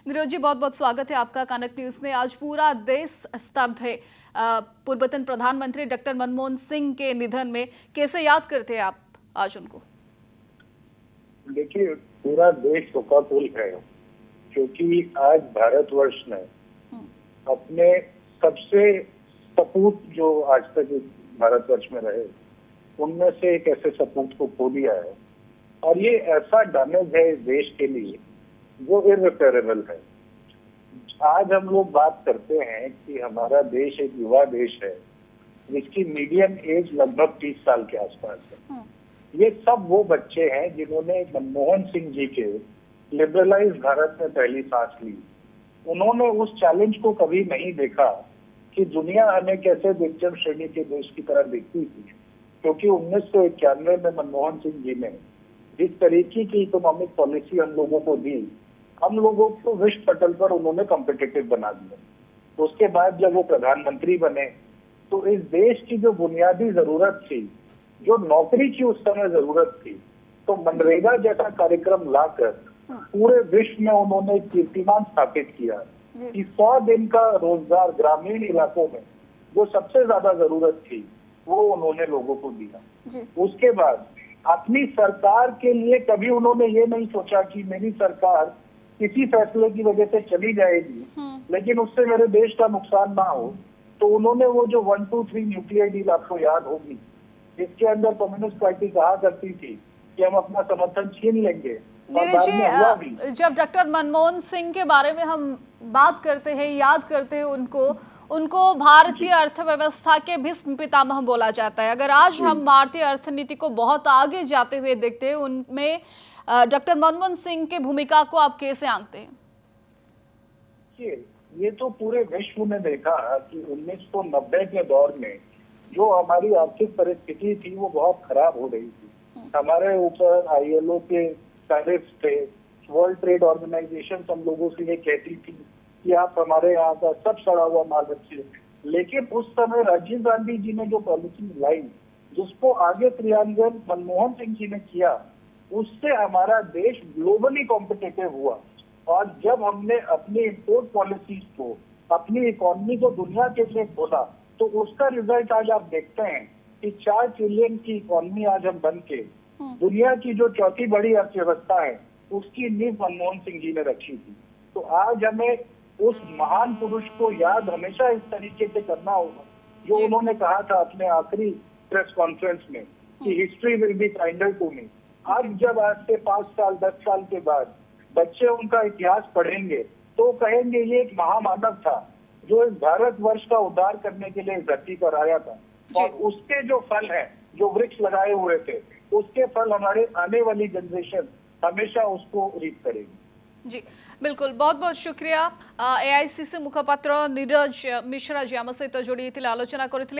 नीरज जी, बहुत बहुत स्वागत है आपका कनक न्यूज में। आज पूरा देश स्तब्ध है पूर्वतन प्रधानमंत्री डॉक्टर मनमोहन सिंह के निधन में। कैसे याद करते हैं आप आज उनको? देखिए, पूरा देश शोकाकुल है क्योंकि आज भारतवर्ष ने अपने सबसे सपूत जो आज तक इस भारतवर्ष में रहे उनमें से एक ऐसे सपूत को खो दिया है। और ये ऐसा डैमेज है इस देश के लिए जो इररिपेयरेबल है। आज हम लोग बात करते हैं कि हमारा देश एक युवा देश है जिसकी मीडियम एज लगभग 30 साल के आसपास है। ये सब वो बच्चे हैं जिन्होंने मनमोहन सिंह जी के लिबरलाइज भारत में पहली सांस ली। उन्होंने उस चैलेंज को कभी नहीं देखा कि दुनिया हमें कैसे विकसित श्रेणी के देश की तरह देखती थी, क्योंकि 1991 में मनमोहन सिंह जी ने जिस तरीके की इकोनॉमिक पॉलिसी हम लोगों को दी, हम लोगों को विश्व पटल पर उन्होंने कॉम्पिटिटिव बना दिया। उसके बाद जब वो प्रधानमंत्री बने तो इस देश की जो बुनियादी जरूरत थी, जो नौकरी की उस समय जरूरत थी, तो मनरेगा जैसा कार्यक्रम लाकर पूरे विश्व में उन्होंने कीर्तिमान स्थापित किया कि 100 दिन का रोजगार ग्रामीण इलाकों में जो सबसे ज्यादा जरूरत थी वो उन्होंने लोगों को दिया। उसके बाद अपनी सरकार के लिए कभी उन्होंने ये नहीं सोचा कि मेरी सरकार किसी फैसले की वजह से चली जाएगी लेकिन उससे मेरे देश का नुकसान ना हो, तो उन्होंने वो जो 1, 2, 3 न्यूक्लियर डील आपको याद होगी, जिसके अंदर कम्युनिस्ट पार्टी कहा करती थी कि हम अपना समर्थन छीन लेंगे। नीरज जी, जब डॉक्टर मनमोहन सिंह के बारे में हम बात करते हैं, याद करते हैं उनको भारतीय अर्थव्यवस्था के भीष्म पितामह बोला जाता है। अगर आज हम भारतीय अर्थनीति को बहुत आगे जाते हुए देखते हैं, उनमें डॉक्टर मनमोहन सिंह की भूमिका को आप कैसे आंकते हैं? ये तो पूरे विश्व ने देखा कि 1990 के दौर में जो हमारी आर्थिक परिस्थिति थी वो बहुत खराब हो रही थी। हमारे ऊपर ILO के टैरिफ थे, वर्ल्ड ट्रेड ऑर्गेनाइजेशन हम लोगों से ये कहती थी कि आप हमारे यहाँ का सब सड़ा हुआ माल रखिए। लेकिन उस समय राजीव गांधी जी ने जो पॉलिसी लाई, जिसको आगे क्रियान्वयन मनमोहन सिंह जी ने किया, उससे हमारा देश ग्लोबली कॉम्पिटिटिव हुआ। और जब हमने अपनी इम्पोर्ट पॉलिसीज को, अपनी इकोनॉमी को दुनिया के लिए खोला, तो उसका रिजल्ट आज आप देखते हैं कि 4 ट्रिलियन की इकोनॉमी आज हम बन के दुनिया की जो चौथी बड़ी अर्थव्यवस्था है उसकी नींव मनमोहन सिंह जी ने रखी थी। तो आज हमें उस महान पुरुष को याद हमेशा इस तरीके से करना होगा जो उन्होंने कहा था अपने आखिरी प्रेस कॉन्फ्रेंस में कि history will be kinder to me. आज जब आज से 5 साल 10 साल के बाद बच्चे उनका इतिहास पढ़ेंगे तो कहेंगे ये एक महामानव था जो इस भारतवर्ष का उद्धार करने के लिए धरती पर आया था। और उसके जो फल है, जो वृक्ष लगाए हुए थे, उसके फल हमारे आने वाली जनरेशन हमेशा उसको रीत करेगी। जी बिल्कुल, बहुत बहुत शुक्रिया। AICC मुखपात्र नीरज मिश्रा जी आम सहित जोड़ी आलोचना करथिले।